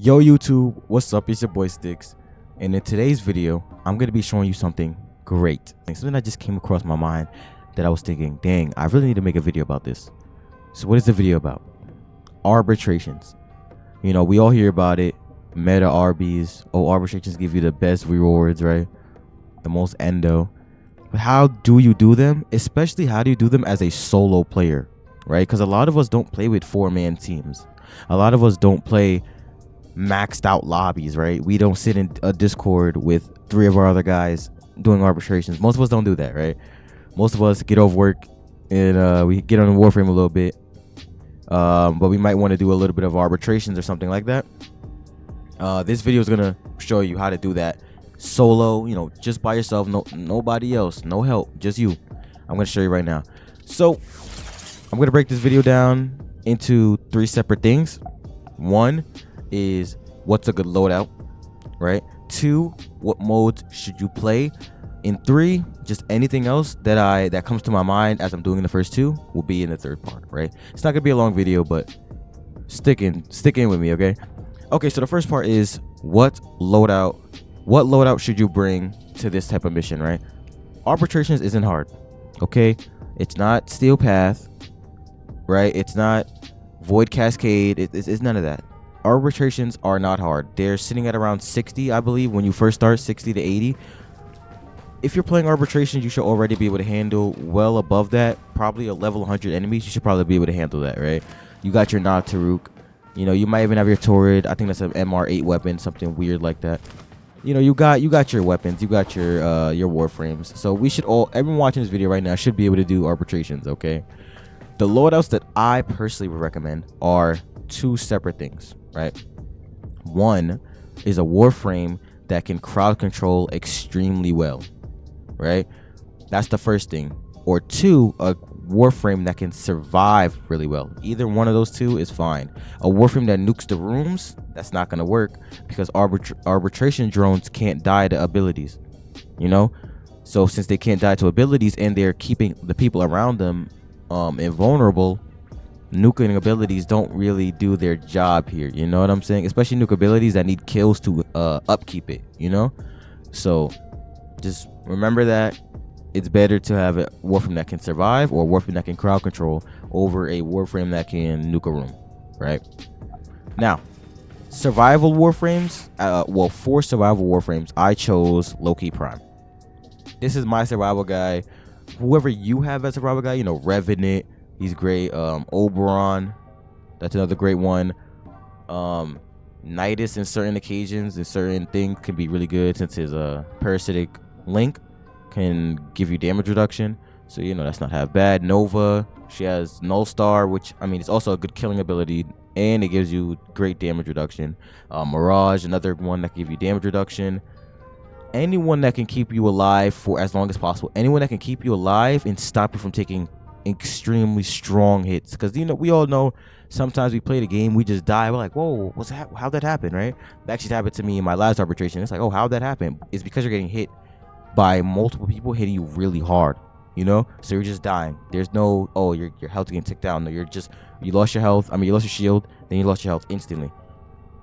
Yo YouTube, what's up? It's your boy Sticks, and in today's video I'm going to be showing you something great, something that just came across my mind that I was thinking, dang, I really need to make a video about this. So what is the video about? Arbitrations. You know, we all hear about it. Meta RBs. Oh, arbitrations give you the best rewards, right? The most endo. But how do you do them? Especially how do you do them as a solo player, right? Because a lot of us don't play with 4-man teams. A lot of us don't play maxed out lobbies, right? We don't sit in a Discord with 3 of our other guys doing arbitrations. Most of us don't do that, right? Most of us get off work and we get on Warframe a little bit, but we might want to do a little bit of arbitrations or something like that. This video is gonna show you how to do that solo, you know, just by yourself, nobody else, no help, just you. I'm gonna show you right now. So I'm gonna break this video down into 3 separate things. 1 is what's a good loadout, right? 2, what modes should you play? And 3, just anything else that comes to my mind as I'm doing the first 2 will be in the 3rd part, right? It's not gonna be a long video, but stick in with me, okay? Okay, so the first part is what loadout should you bring to this type of mission, right? Arbitrations isn't hard, okay? It's not Steel Path, right? It's not Void Cascade. It's none of that. Arbitrations are not hard. They're sitting at around 60, I believe, when you first start, 60 to 80. If you're playing arbitrations, you should already be able to handle well above that. Probably a level 100 enemies, you should probably be able to handle that, right? You got your Nod Taruk. You know, you might even have your turret. I think that's an MR8 weapon, something weird like that. You know, you got your weapons, you got your Warframes. So we should everyone watching this video right now should be able to do arbitrations, okay? The loadouts that I personally would recommend are 2 separate things, right? 1 is a Warframe that can crowd control extremely well, right? That's the first thing. Or 2, a Warframe that can survive really well. Either one of those 2 is fine. A Warframe that nukes the rooms, that's not going to work because arbitration drones can't die to abilities, you know? So since they can't die to abilities and they're keeping the people around them invulnerable, nuking abilities don't really do their job here, you know what I'm saying? Especially nuke abilities that need kills to upkeep it, you know? So just remember that it's better to have a Warframe that can survive or a Warframe that can crowd control over a Warframe that can nuke a room, right? Now, survival Warframes, well, for survival Warframes, I chose Loki Prime. This is my survival guy. Whoever you have as a survival guy, you know, Revenant, he's great. Oberon, that's another great one. Nidus in certain occasions and certain things can be really good since his parasitic link can give you damage reduction, so you know that's not half bad. Nova, she has Null Star, which I mean it's also a good killing ability and it gives you great damage reduction. Mirage, another one that can give you damage reduction. Anyone that can keep you alive for as long as possible, anyone that can keep you alive and stop you from taking extremely strong hits, because you know we all know sometimes we play the game, we just die, we're like, whoa, what's that, how'd that happen, right? That actually happened to me in my last arbitration. It's like, oh, how'd that happen? It's because you're getting hit by multiple people hitting you really hard, you know? So you're just dying. There's no, oh, your health getting ticked down. No, you lost your health. I mean, you lost your shield, then you lost your health instantly.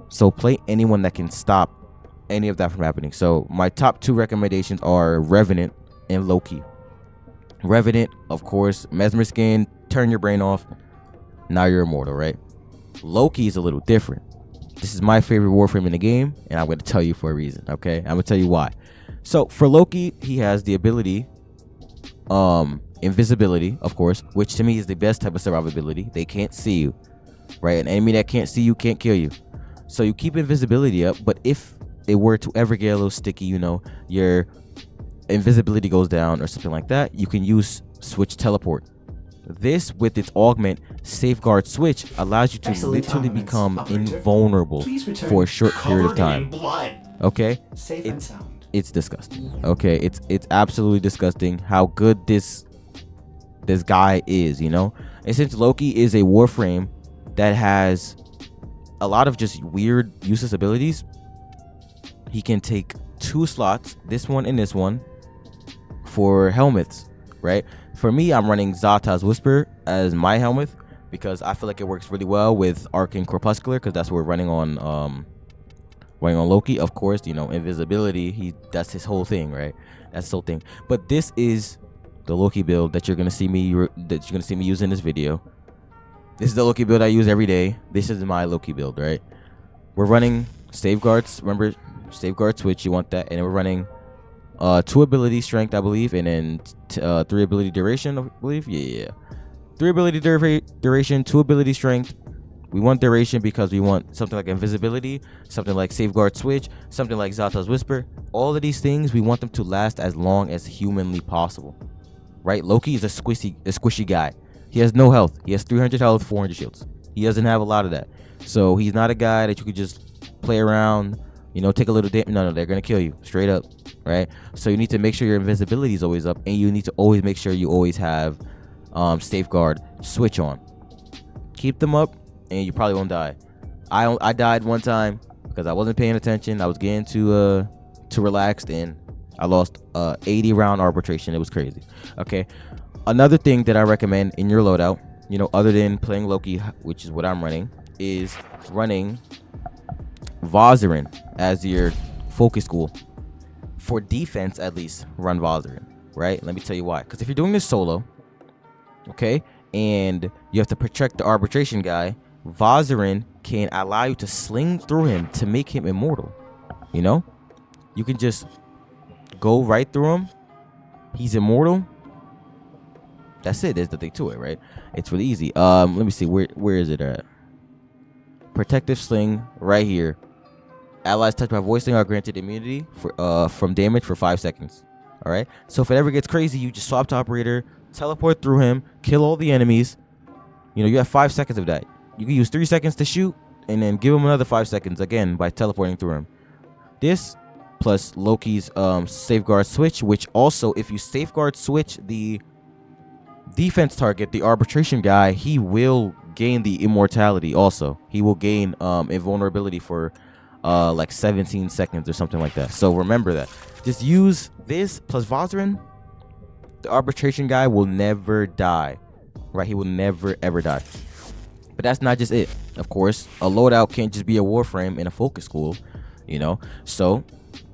So play anyone that can stop any of that from happening. So my top 2 recommendations are Revenant and Loki. Revenant, of course, Mesmer Skin, turn your brain off. Now you're immortal, right? Loki is a little different. This is my favorite Warframe in the game, and I'm going to tell you for a reason, okay? I'm going to tell you why. So for Loki, he has the ability, invisibility, of course, which to me is the best type of survivability. They can't see you, right? An enemy that can't see you can't kill you. So you keep invisibility up, but if it were to ever get a little sticky, you know, your invisibility goes down or something like that, you can use Switch Teleport. This, with its augment Safeguard Switch, allows you to literally become invulnerable for a short period of time. Okay? Safe and sound. It's disgusting. Okay, it's absolutely disgusting how good this guy is, you know? And since Loki is a Warframe that has a lot of just weird useless abilities, he can take 2 slots, this one and this one, for helmets, right? For me, I'm running Zata's Whisper as my helmet because I feel like it works really well with Arcane Corpuscular, because that's what we're running on Running on Loki, of course, you know, invisibility. That's his whole thing, right? That's his whole thing. But this is the Loki build that you're gonna see me use in this video. This is the Loki build I use every day. This is my Loki build, right? We're running safeguards. Remember, safeguard switch. You want that, and then we're running 2 ability strength, I believe, and then 3 ability duration, I believe. Yeah. 3 ability duration, 2 ability strength. We want duration because we want something like invisibility, something like safeguard switch, something like Zata's whisper. All of these things, we want them to last as long as humanly possible, right? Loki is a squishy guy. He has no health. He has 300 health, 400 shields. He doesn't have a lot of that. So he's not a guy that you could just play around, you know, take a little damage. No, they're going to kill you straight up, right? So you need to make sure your invisibility is always up, and you need to always make sure you always have safeguard switch on. Keep them up, and you probably won't die. I died one time because I wasn't paying attention. I was getting too relaxed, and I lost 80 round arbitration. It was crazy. Okay. Another thing that I recommend in your loadout, you know, other than playing Loki, which is what I'm running, is running Vozarin as your focus school. For defense, at least, run Vozarin, right? Let me tell you why. Because if you're doing this solo, okay, and you have to protect the arbitration guy, Vozarin can allow you to sling through him to make him immortal. You know, you can just go right through him. He's immortal. That's it. There's the thing to it, right? It's really easy. Let me see. Where is it at? Protective sling right here. Allies touched by voice sling are granted immunity from damage for 5 seconds. All right. So if it ever gets crazy, you just swap to operator, teleport through him, kill all the enemies. You know, you have 5 seconds of that. You can use 3 seconds to shoot, and then give him another 5 seconds again by teleporting through him. This plus Loki's safeguard switch, which also, if you safeguard switch the defense target, the arbitration guy, he will gain the immortality. Also, he will gain invulnerability for like 17 seconds or something like that. So remember that. Just use this plus Vozarin. The arbitration guy will never die, right? He will never ever die. But that's not just it. Of course, a loadout can't just be a Warframe in a focus school, you know. So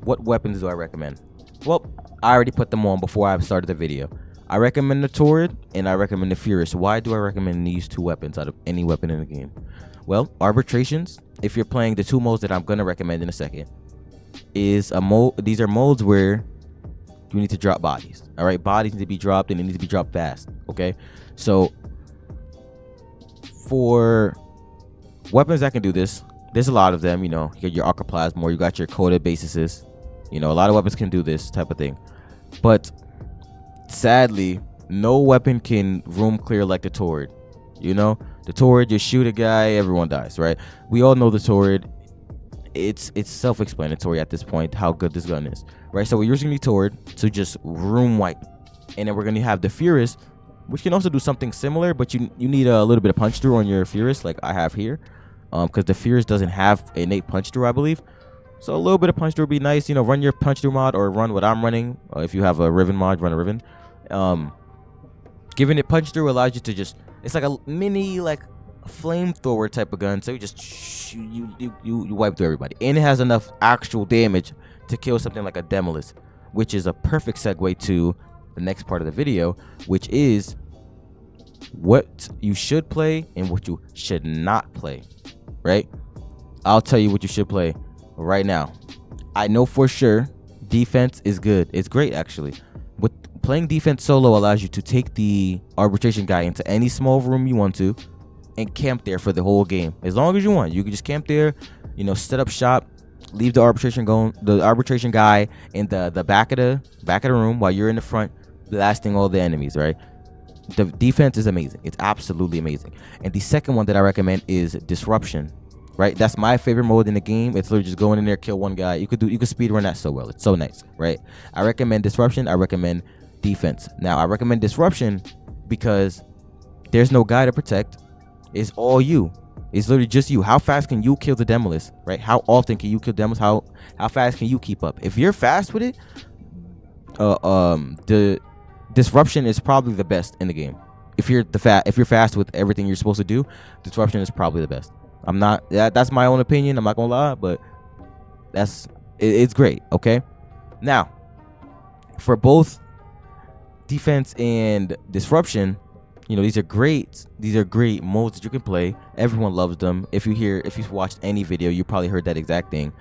what weapons do I recommend? Well, I already put them on before I started the video. I recommend the Torrid and I recommend the Furious. Why do I recommend these 2 weapons out of any weapon in the game? Well, arbitrations, if you're playing the 2 modes that I'm going to recommend in a second, is a mode. These are modes where you need to drop bodies. All right, bodies need to be dropped, and they need to be dropped fast. Okay, so for weapons that can do this, there's a lot of them. You know, you got your Arcoplasmor, you got your Coda Bases. You know, a lot of weapons can do this type of thing, but sadly, no weapon can room clear like the Torrid. You know, the Torrid, you shoot a guy, everyone dies, right? We all know the Torrid. It's self-explanatory at this point how good this gun is, right? So we're using the Torrid to just room wipe, and then we're gonna have the Furious, which can also do something similar, but you need a little bit of punch through on your Furious, like I have here, because the Furious doesn't have innate punch through, I believe. So a little bit of punch through would be nice. You know, run your punch through mod or run what I'm running. If you have a Riven mod, run a Riven. Giving it punch through allows you to just, it's like a mini like flamethrower type of gun. So you just you wipe through everybody, and it has enough actual damage to kill something like a Demolist, which is a perfect segue to the next part of the video, which is what you should play and what you should not play. Right? I'll tell you what you should play right now. I know for sure defense is good. It's great actually. With playing defense solo allows you to take the arbitration guy into any small room you want to and camp there for the whole game. As long as you want, you can just camp there, you know, set up shop, leave the arbitration guy in the back of the room while you're in the front blasting all the enemies, right? The defense is amazing. It's absolutely amazing. And the second one that I recommend is Disruption. Right, that's my favorite mode in the game. It's literally just going in there, kill one guy. You could speed run that so well. It's so nice, right? I recommend Disruption. I recommend defense. Now, I recommend Disruption because there's no guy to protect. It's all you. It's literally just you. How fast can you kill the Demolist, right? How often can you kill Demolist? How fast can you keep up? If you're fast with it, the Disruption is probably the best in the game. If you're fast with everything you're supposed to do, Disruption is probably the best. I'm not, that's my own opinion, I'm not gonna lie, but It's great. Okay, now for both defense and disruption, these are great. These are great modes that you can play. Everyone loves them. If you've watched any video, you probably heard that exact thing.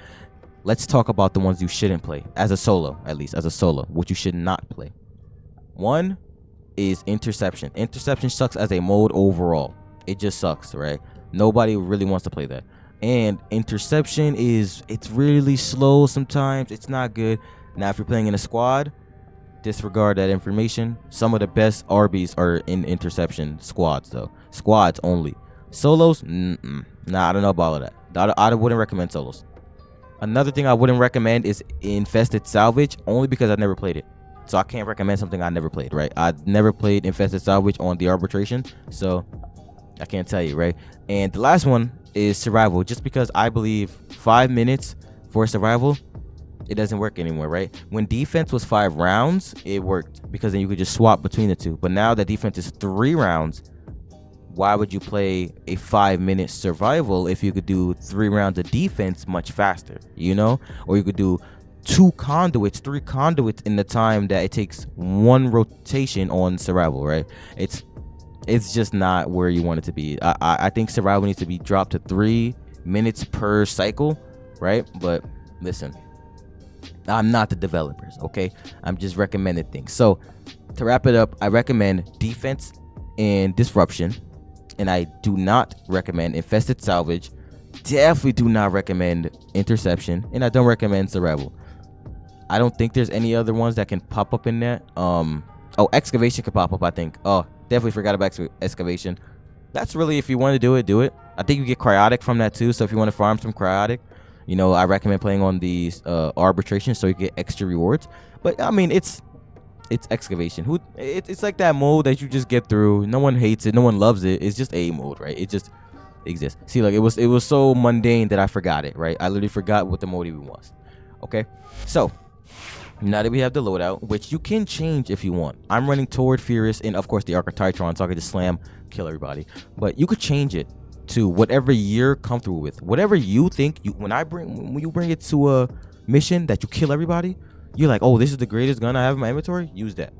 Let's talk about the ones you shouldn't play as a solo, at least as a solo, what you should not play. One is interception. Interception sucks as a mode overall. It just sucks, right? Nobody really wants to play that. And interception it's really slow sometimes. It's not good. Now, if you're playing in a squad, disregard that information. Some of the best RBs are in interception squads, though. Squads only. Solos, nah, I don't know about all of that. I wouldn't recommend solos. Another thing I wouldn't recommend is infested salvage, only because I've never played it. So I can't recommend something I never played, right? I never played infested salvage on the arbitration, so I can't tell you, right? And the last one is survival, just because I believe 5 minutes for survival, it doesn't work anymore, right? When defense was 5 rounds, it worked because then you could just swap between the two. But now that defense is 3 rounds, why would you play a 5-minute survival if you could do 3 rounds of defense much faster, Or you could do 3 conduits in the time that it takes 1 rotation on survival, right? It's just not where you want it to be. I think survival needs to be dropped to 3 minutes per cycle, right? But listen, I'm not the developers, okay? I'm just recommending things. So to wrap it up, I recommend defense and disruption, and I do not recommend infested salvage. Definitely do not recommend interception, and I don't recommend survival. I don't think there's any other ones that can pop up in that. Excavation could pop up, I think. Oh, definitely forgot about excavation. That's really, if you want to do it. I think you get cryotic from that too. So if you want to farm some cryotic, I recommend playing on these arbitration so you get extra rewards. But I mean, it's excavation. It's like that mode that you just get through. No one hates it. No one loves it. It's just a mode, right? It just exists. See, like it was so mundane that I forgot it, right? I literally forgot what the mode even was. Okay, so now that we have the loadout, which you can change if you want. I'm running Toward Furious and of course the ARBITRATIONS, so I can just kill everybody. But you could change it to whatever you're comfortable with. Whatever you think. When you bring it to a mission that you kill everybody, you're like, oh, this is the greatest gun I have in my inventory. Use that,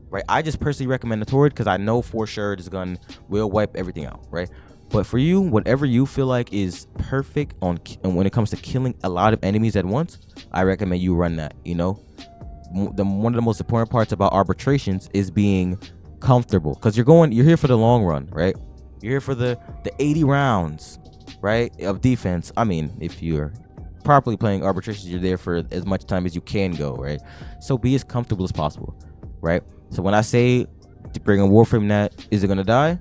right? I just personally recommend the Toward because I know for sure this gun will wipe everything out, right? But for you, whatever you feel like is perfect when it comes to killing a lot of enemies at once, I recommend you run that. One of the most important parts about arbitrations is being comfortable, because you're here for the long run, right? You're here for the 80 rounds, right, of defense. I mean, if you're properly playing arbitrations, you're there for as much time as you can go, right? So be as comfortable as possible, right? So when I say to bring a Warframe net, is it gonna die?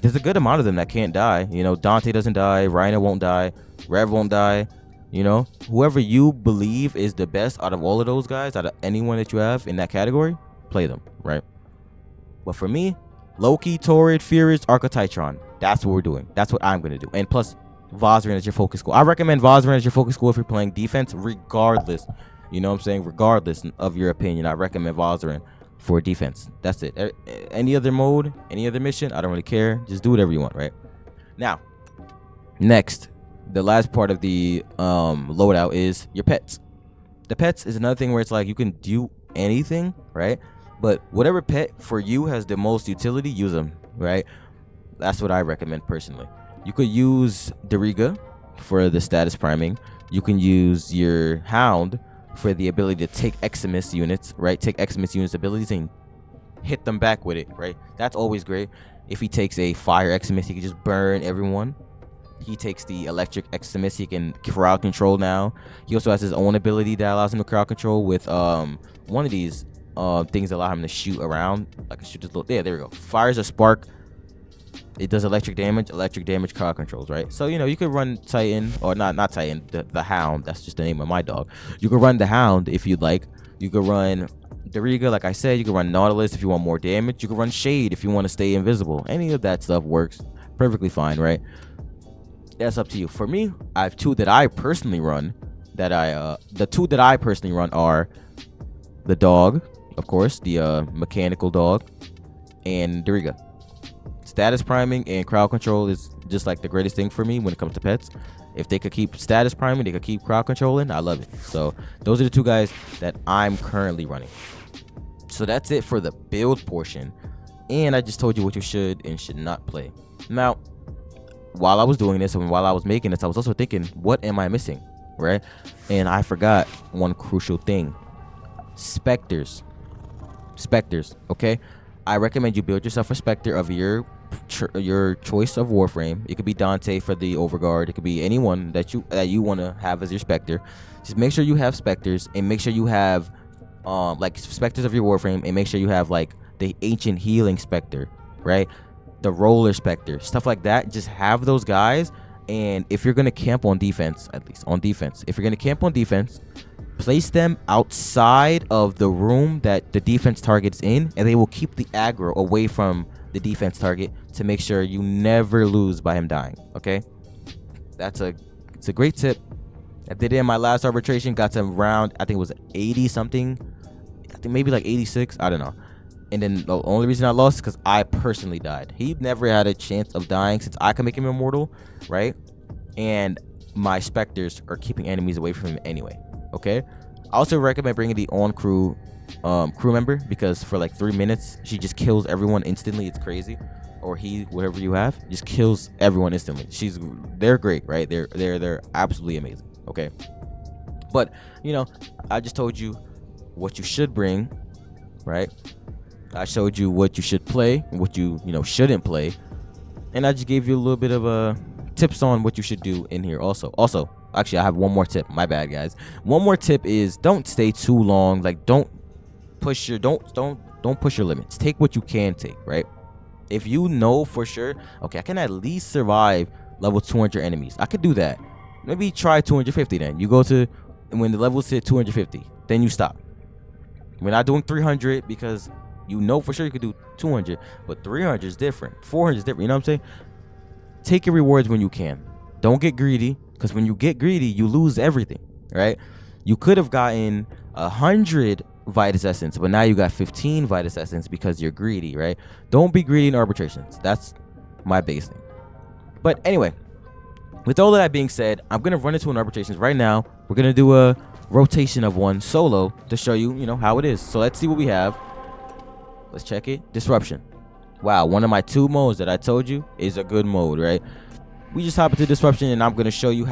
There's a good amount of them that can't die. Dante doesn't die, Rhino won't die, Rev won't die. Whoever you believe is the best out of all of those guys, out of anyone that you have in that category, play them, right? But for me, Loki, Torrid, Furious, ARBITRATION, that's what we're doing. That's what I'm gonna do. And plus, Vozarin as your focus school. I recommend Vozarin as your focus school if you're playing defense, regardless. Regardless of your opinion, I recommend Vozarin for defense. That's it. Any other mode, any other mission, I don't really care. Just do whatever you want, right? Now, next, the last part of the loadout is your pets. The pets is another thing where it's like you can do anything, right? But whatever pet for you has the most utility, use them, right? That's what I recommend personally. You could use Dariga for the status priming. You can use your Hound for the ability to take Eximus units, right? Take Eximus units abilities and hit them back with it, right? That's always great. If he takes a fire Eximus, he can just burn everyone. He takes the electric Eximus, he can crowd control now. He also has his own ability that allows him to crowd control with one of these things that allow him to shoot around. Like shoot this little, there we go. Fires a spark. It does electric damage crowd controls, right? So you could run Titan, or not Titan, the Hound. That's just the name of my dog. You could run the Hound if you'd like. You could run Dariga, like I said. You could run Nautilus if you want more damage. You could run Shade if you want to stay invisible. Any of that stuff works perfectly fine, right? That's up to you. For me, I have 2 that I personally run. The 2 that I personally run are the dog, of course, the mechanical dog, and Dariga. Status priming and crowd control is just like the greatest thing for me when it comes to pets. If they could keep status priming, they could keep crowd controlling, I love it. So those are the two guys that I'm currently running. So that's it for the build portion. And I just told you what you should and should not play. Now, while I was doing this and while I was making this, I was also thinking, what am I missing, right? And I forgot one crucial thing. Specters, okay? I recommend you build yourself a Spectre of your choice of Warframe. It could be Dante for the Overguard. It could be anyone that you want to have as your Spectre. Just make sure you have Specters, and make sure you have like Specters of your Warframe, and make sure you have like the Ancient Healing Spectre, right? The Roller Spectre, stuff like that. Just have those guys. And if you're gonna camp on defense, at least on defense, if you're gonna camp on defense, place them outside of the room that the defense target's in, and they will keep the aggro away from the defense target to make sure you never lose by him dying. Okay, it's a great tip. I did it in my last arbitration, got to around, I think it was 80 something, I think maybe like 86, I don't know. And then the only reason I lost is because I personally died. He never had a chance of dying since I can make him immortal, right? And my Specters are keeping enemies away from him anyway. Okay, I also recommend bringing the on crew member, because for like 3 minutes she just kills everyone instantly. It's crazy. Or he, whatever you have, just kills everyone instantly. They're great, right? They're absolutely amazing. Okay, but you know, I just told you what you should bring, right? I showed you what you should play, what you shouldn't play, and I just gave you a little bit of tips on what you should do in here. Also, actually, I have one more tip. My bad, guys. One more tip is don't stay too long. Like, don't push your limits. Take what you can take, right? If you know for sure, okay, I can at least survive level 200 enemies. I could do that. Maybe try 250 then. You go to, when the levels hit 250, then you stop. We're not doing 300 because you know for sure you could do 200, but 300 is different. 400 is different. You know what I'm saying? Take your rewards when you can. Don't get greedy, because when you get greedy, you lose everything, right? You could have gotten 100 Vitus Essence, but now you got 15 Vitus Essence because you're greedy, right? Don't be greedy in arbitrations. That's my biggest thing. But anyway, with all of that being said, I'm going to run into an arbitrations right now. We're going to do a rotation of one solo to show you, how it is. So let's see what we have. Let's check it. Disruption. Wow, one of my 2 modes that I told you is a good mode, right? We just hop into disruption, and I'm going to show you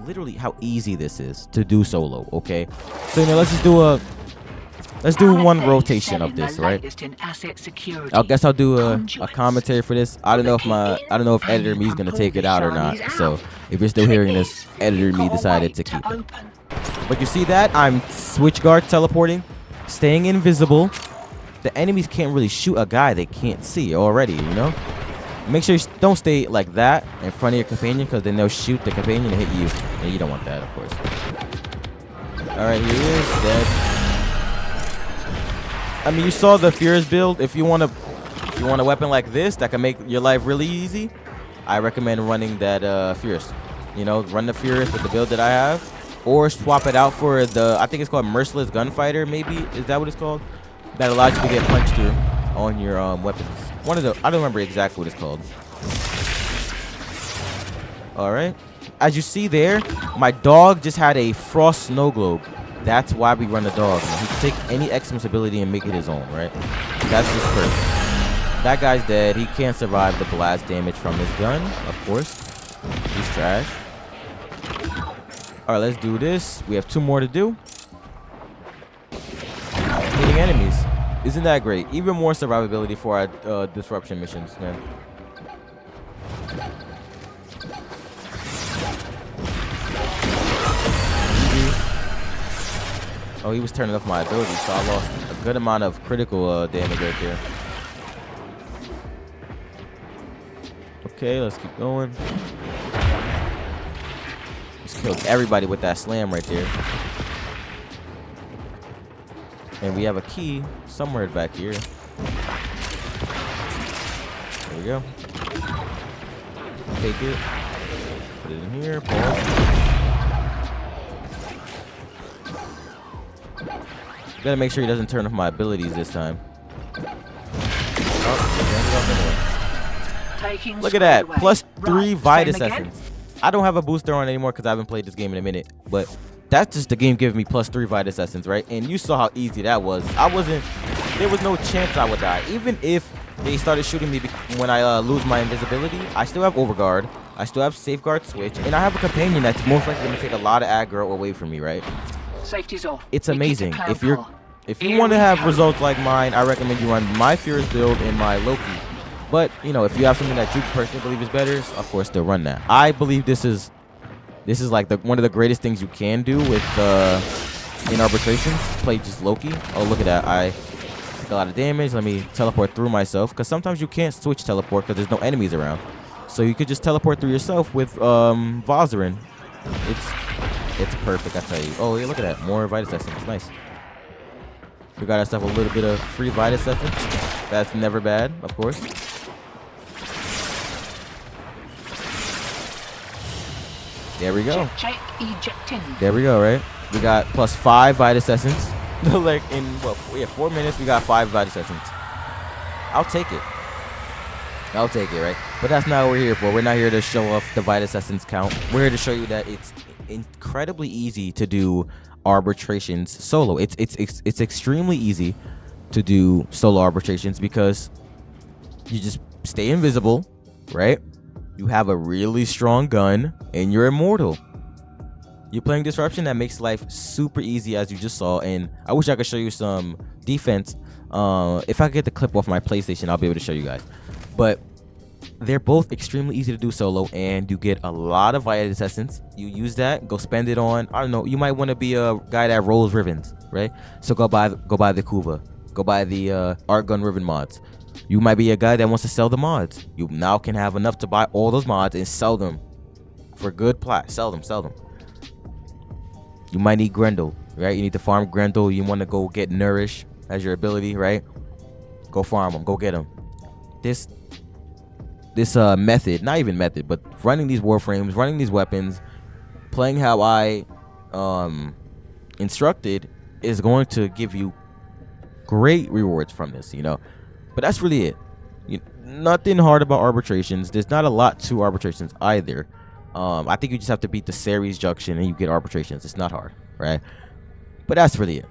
literally how easy this is to do solo, okay? So, let's do one rotation of this, right? I guess I'll do a commentary for this. I don't know if Editor Me is going to take it out or not. So, if you're still hearing this, Editor Me decided to keep it. But you see that? I'm switch guard teleporting, staying invisible. The enemies can't really shoot a guy they can't see already, Make sure you don't stay like that in front of your companion, because then they'll shoot the companion and hit you. And you don't want that, of course. Alright, here he is, dead. I mean, you saw the Furious build. If you want a weapon like this that can make your life really easy, I recommend running that Furious. Run the Furious with the build that I have. Or swap it out for I think it's called Merciless Gunfighter, maybe? Is that what it's called? That allows you to get punched through on your weapons. I don't remember exactly what it's called. Alright. As you see there, my dog just had a Frost Snow Globe. That's why we run the dog. He can take any Xmas ability and make it his own, right? That's just perfect. That guy's dead. He can't survive the blast damage from his gun, of course. He's trash. Alright, let's do this. We have 2 more to do. Hitting enemies. Isn't that great? Even more survivability for our disruption missions, man. Oh, he was turning off my ability, so I lost a good amount of critical damage right there. Okay, let's keep going. Just killed everybody with that slam right there. And we have a key somewhere back here. There we go. Take it. Put it in here. Pause. Gotta make sure he doesn't turn off my abilities this time. Oh, look at that. +3 Vitus Essence. I don't have a booster on anymore because I haven't played this game in a minute, but that's just the game giving me +3 Vitus Essence, right? And you saw how easy that was. There was no chance I would die. Even if they started shooting me when I lose my invisibility, I still have Overguard, I still have Safeguard Switch, and I have a companion that's most likely going to take a lot of aggro away from me, right? Safety's off. It's amazing. If you want to have results like mine, I recommend you run my Furious build and my Loki. But, you know, if you have something that you personally believe is better, of course, still run that. I believe this is like one of the greatest things you can do with in arbitrations. Play just Loki. Oh, look at that. I take a lot of damage. Let me teleport through myself, because sometimes you can't switch teleport because there's no enemies around. So you could just teleport through yourself with Vozarin. It's perfect, I tell you. Oh, yeah, look at that. More Vitus Essence. Nice. We got ourselves a little bit of free Vitus Essence. That's never bad, of course. There we go. Check ejecting. There we go, right? We got +5 Vitus Essence. Like in, what, 4 minutes, we got 5 Vitus Essence. I'll take it. I'll take it, right? But that's not what we're here for. We're not here to show off the Vitus Essence count. We're here to show you that it's incredibly easy to do arbitrations solo. It's extremely easy to do solo arbitrations because you just stay invisible, right? You have a really strong gun and you're immortal. You're playing Disruption. That makes life super easy, as you just saw. And I wish I could show you some defense. If I get the clip off my PlayStation, I'll be able to show you guys. But they're both extremely easy to do solo, and you get a lot of Vitus Essence. You use that, go spend it on, I don't know, you might want to be a guy that rolls ribbons, right? So go buy the Kuva, go buy the Art Gun Ribbon mods. You might be a guy that wants to sell the mods. You now can have enough to buy all those mods and sell them for good plat. Sell them. You might need Grendel, right? You need to farm Grendel. You want to go get Nourish as your ability, right? Go farm them. Go get them. This method, not even method, but running these Warframes, running these weapons, playing how I instructed is going to give you great rewards from this, you know. But that's really it. Nothing hard about arbitrations. There's not a lot to arbitrations either. I think you just have to beat the Ceres Junction and you get arbitrations. It's not hard, right? But that's really it.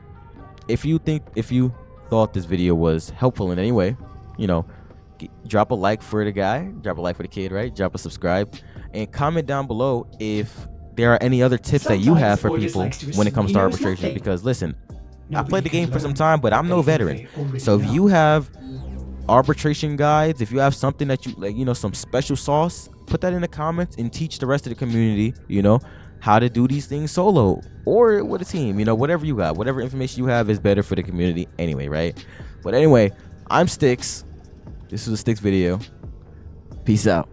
If you thought this video was helpful in any way, you know, drop a like for the guy, drop a like for the kid, right? Drop a subscribe, and comment down below if there are any other tips that you have for people when it comes to arbitration. Because listen, I played the game for some time, but I'm no veteran. So if you have arbitration guides, if you have something that you like, you know, some special sauce, put that in the comments and teach the rest of the community, you know, how to do these things solo or with a team. You know, whatever you got, whatever information you have is better for the community anyway, right? But anyway, I'm Styx. This was a Styx video. Peace out.